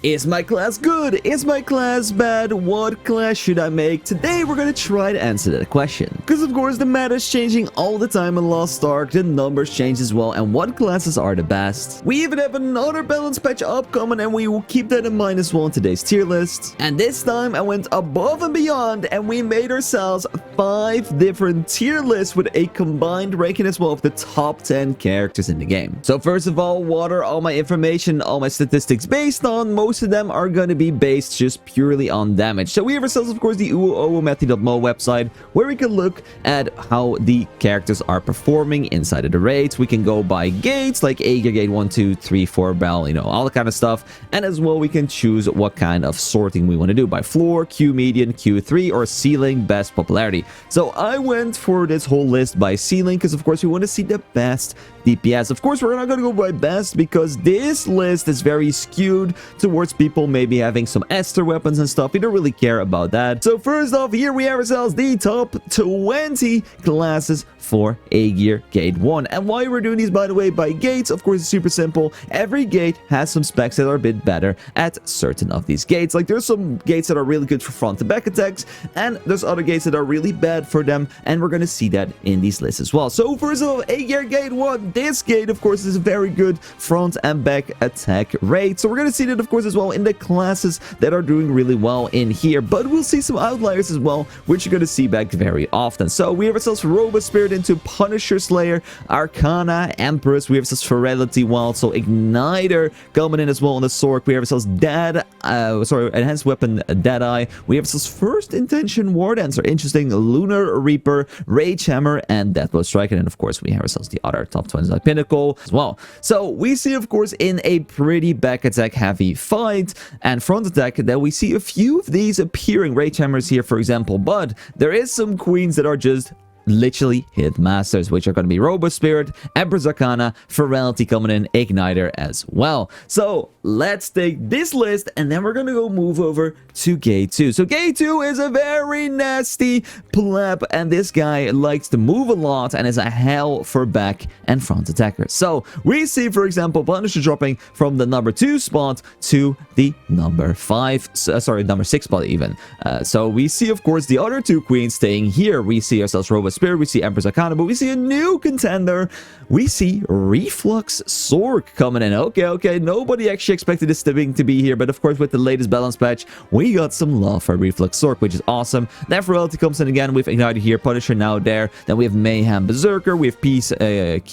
Is my class good? Is my class bad? What class should I make? Today we're gonna try to answer that question. Because of course the meta is changing all the time in Lost Ark, the numbers change as well, and what classes are the best. We even have another balance patch upcoming, and we will keep that in mind as well in today's tier list. And this time I went above and beyond, and we made ourselves 5 different tier lists with a combined ranking as well of the top 10 characters in the game. So first of all, what are all my information, all my statistics based on? Most of them are going to be based just purely on damage. So we have ourselves, of course, the uoometi.mo website, where we can look at how the characters are performing inside of the raids. We can go by gates, like Aegir gate 1, 2, 3, 4, Bell, you know, all that kind of stuff. And as well, we can choose what kind of sorting we want to do by floor, Q median, Q3, or ceiling best popularity. So I went for this whole list by ceiling, because of course we want to see the best DPS. Of course, we're not going to go by best, because this list is very skewed towards people maybe having some Esther weapons and stuff. We don't really care about that. So first off, here we have ourselves the top 20 classes for Aegir Gate 1. And why we're doing these, by the way, by gates, of course, it's super simple. Every gate has some specs that are a bit better at certain of these gates. Like, there's some gates that are really good for front to back attacks, and there's other gates that are really bad for them, and we're going to see that in these lists as well. So first of all, Aegir Gate 1. This gate, of course, is a very good front and back attack rate. So we're going to see that, of course, as well in the classes that are doing really well in here. But we'll see some outliers as well, which you're going to see back very often. So we have ourselves Robust Spirit into Punisher Slayer, Arcana, Empress. We have ourselves Ferality Wild, so Igniter coming in as well on the Sword. We have ourselves Enhanced Weapon Deadeye. We have ourselves First Intention War Dancer. Interesting. Lunar Reaper, Rage Hammer, and Deathblow Striker. And of course, we have ourselves the other top 20 like Pinnacle as well. So we see, of course, in a pretty back attack heavy fight and front attack that we see a few of these appearing. Rage Hammers here, for example, but there is some queens that are just literally hit masters, which are going to be Robust Spirit, Empress Arcana, Ferality coming in, Igniter as well. So let's take this list, and then we're going to go move over to Gate 2. So Gate 2 is a very nasty pleb, and this guy likes to move a lot and is a hell for back and front attackers. So we see, for example, Punisher dropping from the number 2 spot to the number 6 spot even. So we see, of course, the other 2 queens staying here. We see ourselves Robust Spirit, we see Empress Arcana, but we see a new contender. We see Reflux Sork coming in. Okay, nobody actually expected this to be here, but of course with the latest balance patch, we got some love for Reflux Sork, which is awesome. Then Ferality comes in again with Igniter here, Punisher now there. Then we have Mayhem Berserker, we have Peacemaker,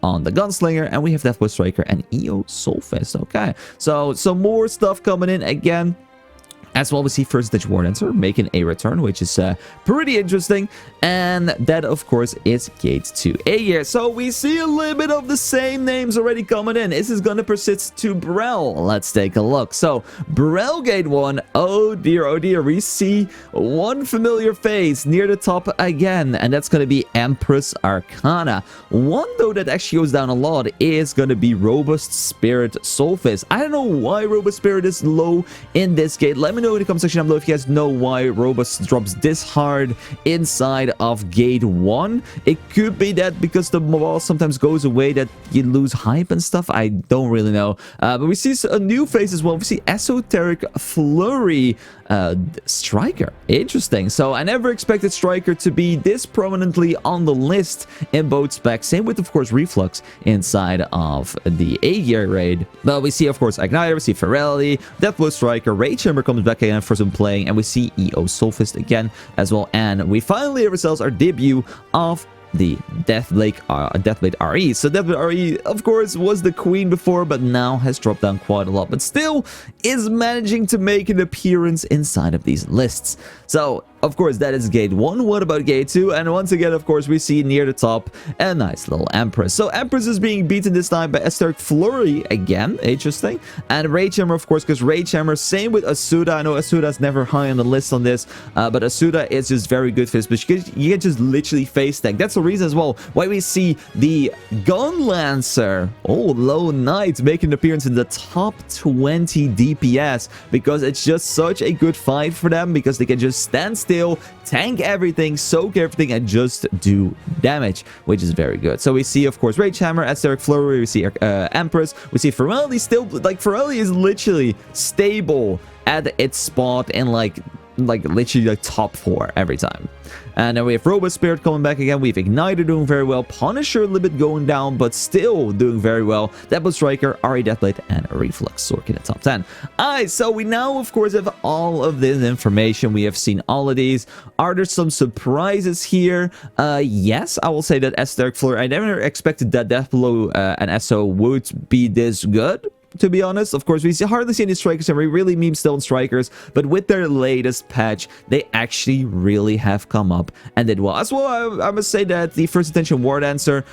on the Gunslinger, and we have Deathblow Striker and EO Soulfist. Okay, so some more stuff coming in again. As well, we see First Ditch War Dancer making a return, which is pretty interesting. And that, of course, is Gate 2 Aegir. So we see a little bit of the same names already coming in. This is going to persist to Brel. Let's take a look. So, Brel Gate 1. Oh dear. We see one familiar face near the top again. And that's going to be Empress Arcana. One, though, that actually goes down a lot is going to be Robust Spirit Soulfist. I don't know why Robust Spirit is low in this gate. Let me know in the comment section down below if you guys know why Robust drops this hard inside of Gate 1. It could be that because the wall sometimes goes away that you lose hype and stuff. I don't really know. But we see a new face as well. We see Esoteric Flurry Striker. Interesting. So I never expected Striker to be this prominently on the list in both specs. Same with, of course, Reflux inside of the Aegir raid. But we see, of course, Igniter, we see Ferality, Deathblow Striker, Rage Hammer comes back again for some playing, and we see EO Soulfist again as well. And we finally have ourselves our debut of the Deathblade RE. So Deathblade RE, of course, was the queen before, but now has dropped down quite a lot, but still is managing to make an appearance inside of these lists. So of course, that is Gate 1. What about Gate 2? And once again, of course, we see near the top a nice little Empress. So Empress is being beaten this time by Esoteric Flurry again. Interesting. And Rage Hammer, of course, because Rage Hammer, same with Asuda. I know Asuda's never high on the list on this, but Asuda is just very good for this, but you can just literally face tank. That's the reason as well why we see the Gun Lancer, Lone Knight, make an appearance in the top 20 DPS, because it's just such a good fight for them, because they can just stand still still tank everything, soak everything, and just do damage, which is very good. So we see, of course, Rage Hammer, Aztec Flurry, we see Empress, we see Feraldi still, like, Feraldi is literally stable at its spot in, like literally like top 4 every time. And then we have Robot Spirit coming back again. We have Igniter doing very well. Punisher a little bit going down, but still doing very well. Deadbolt Striker, Ari Deathblade, and Reflux Sork in the top 10. Alright, so we now, of course, have all of this information. We have seen all of these. Are there some surprises here? Yes, I will say that Esoteric Flurry, I never expected that Deathblow and SO would be this good, to be honest. Of course, we hardly see any strikers, and we really meme still on strikers, but with their latest patch, they actually really have come up and did well. As well, I must say that the First Attention War Dancer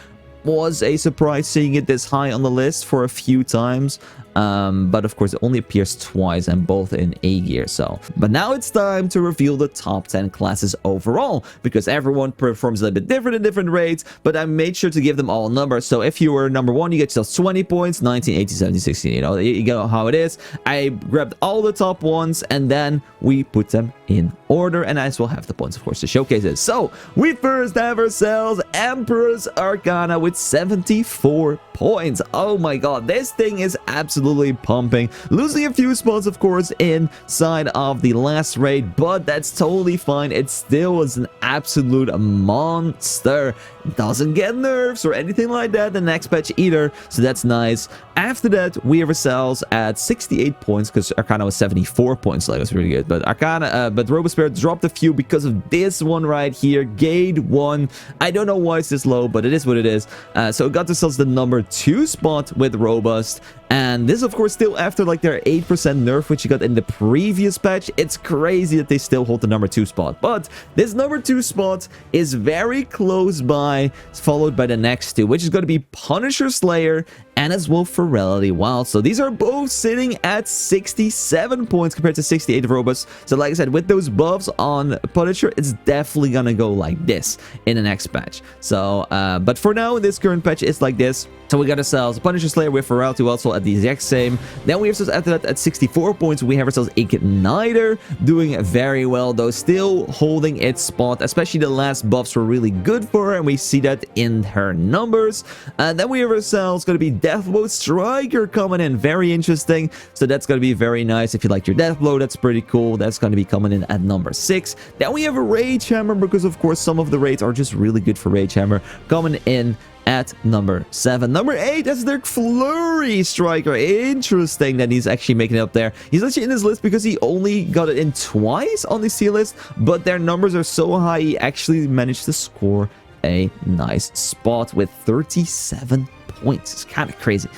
was a surprise, seeing it this high on the list for a few times. But of course, it only appears twice, and both in Aegir. So, but now it's time to reveal the top 10 classes overall, because everyone performs a little bit different at different rates, but I made sure to give them all numbers. So if you were number 1, you get yourself 20 points, 19, 18, 17, 16, you know how it is. I grabbed all the top ones, and then we put them in order, and I will have the points, of course, to showcase it. So we first have ourselves Emperor's Arcana with 74 points. Oh my god, this thing is absolutely pumping. Losing a few spots, of course, inside of the last raid, but that's totally fine. It still was an absolute monster. Doesn't get nerfs or anything like that the next patch either, so that's nice. After that, we have ourselves at 68 points, because Arcana was 74 points, so that was really good. But Arcana, but Robo Spirit dropped a few because of this one right here, Gate 1. I don't know why it's this low, but it is what it is. So it got ourselves the number 2 spot with Robust. And this, of course, still after like their 8% nerf, which you got in the previous patch. It's crazy that they still hold the number 2 spot. But this number 2 spot is very close by, followed by the next 2, which is going to be Punisher Slayer and as well Ferality Wild. So these are both sitting at 67 points compared to 68 of Robust. So like I said, with those buffs on Punisher, it's definitely gonna go like this in the next patch. So but for now, in this current patch, it's like this. So we got ourselves Punisher Slayer with Ferality also at the exact same. Then we have ourselves, after that, at 64 points, we have ourselves Igniter doing very well, though still holding its spot. Especially the last buffs were really good for her, and we see that in her numbers. And then we have ourselves going to be Deathblow Striker coming in, very interesting. So that's going to be very nice. If you like your Deathblow, that's pretty cool. That's going to be coming in at number 6. Then we have a Rage Hammer, because of course some of the raids are just really good for Rage Hammer, coming in at number 7. Number 8, that's their Flurry Striker. Interesting that he's actually making it up there. He's actually in this list because he only got it in twice on the C list, but their numbers are so high, he actually managed to score a nice spot with 37 points. It's kind of crazy.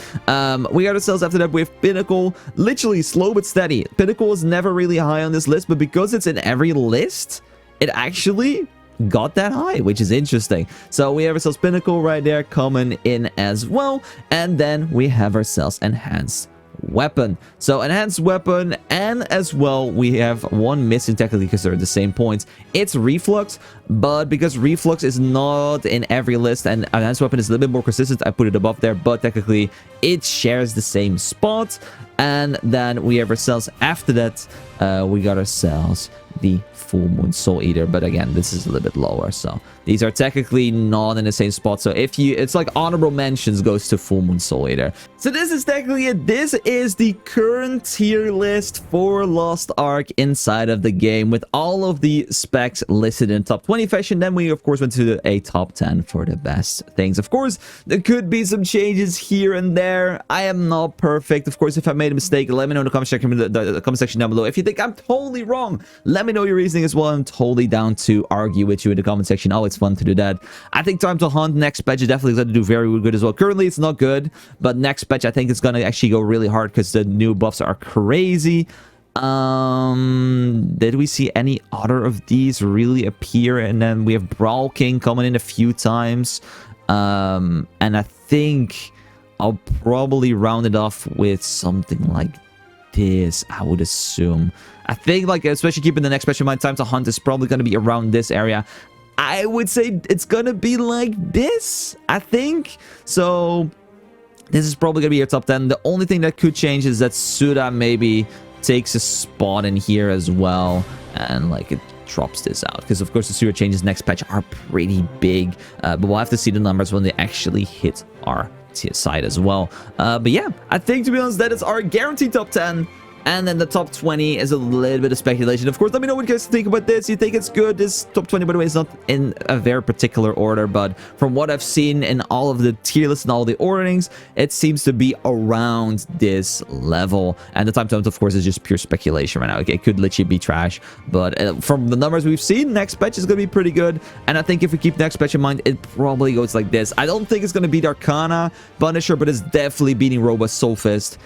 We got ourselves after that with Pinnacle, literally slow but steady. Pinnacle was never really high on this list, but because it's in every list, it actually got that high, which is interesting. So we have ourselves Pinnacle right there coming in as well, and then we have ourselves Enhanced Weapon. So Enhanced Weapon, and as well we have one missing technically because they're the same points. It's Reflux, but because Reflux is not in every list and Enhanced Weapon is a little bit more consistent, I put it above there, but technically it shares the same spot. And then we have ourselves after that, we got ourselves the Full Moon Soul Eater, but again, this is a little bit lower, so these are technically not in the same spot. So if you, it's like honorable mentions goes to Full Moon Soul Eater. So this is technically it. This is the current tier list for Lost Ark inside of the game, with all of the specs listed in top 20 fashion. Then we of course went to a top 10 for the best things. Of course, there could be some changes here and there. I am not perfect. Of course, if I made a mistake, let me know in the comment section, the comment section down below. If you think I'm totally wrong, let me know your reasoning as well. I'm totally down to argue with you in the comment section. Oh, it's fun to do that. I think Time to Hunt next patch is definitely going to do very good as well. Currently, it's not good, but next patch I think it's going to actually go really hard because the new buffs are crazy. Did we see any other of these really appear? And then we have Brawl King coming in a few times. And I think I'll probably round it off with something like this, I would assume. I think, like, especially keeping the next patch in mind, Time to Hunt is probably going to be around this area. I would say it's going to be like this, I think. So this is probably going to be your top 10. The only thing that could change is that Suda maybe takes a spot in here as well. And, like, it drops this out, because of course the sewer changes next patch are pretty big, but we'll have to see the numbers when they actually hit our side as well. But yeah, I think, to be honest, that is our guaranteed top 10. And then the top 20 is a little bit of speculation. Of course, let me know what you guys think about this. You think it's good? This top 20, by the way, is not in a very particular order, but from what I've seen in all of the tier lists and all the orderings, it seems to be around this level. And the time 20, of course, is just pure speculation right now. Okay, it could literally be trash, but from the numbers we've seen, next patch is going to be pretty good. And I think if we keep next patch in mind, it probably goes like this. I don't think it's going to beat Arcana Punisher, but it's definitely beating Robust Soulfist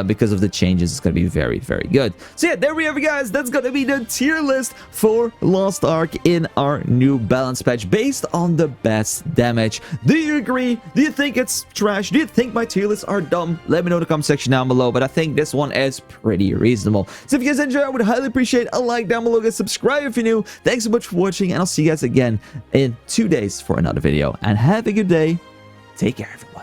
because of the changes. It's going to be very, very good. So yeah, there we have it, guys. That's gonna be the tier list for Lost Ark in our new balance patch based on the best damage. Do you agree? Do you think it's trash? Do you think my tier lists are dumb? Let me know in the comment section down below, but I think this one is pretty reasonable. So if you guys enjoyed, I would highly appreciate a like down below, guys. Subscribe if you're new. Thanks so much for watching, and I'll see you guys again in 2 days for another video, and have a good day. Take care, everyone.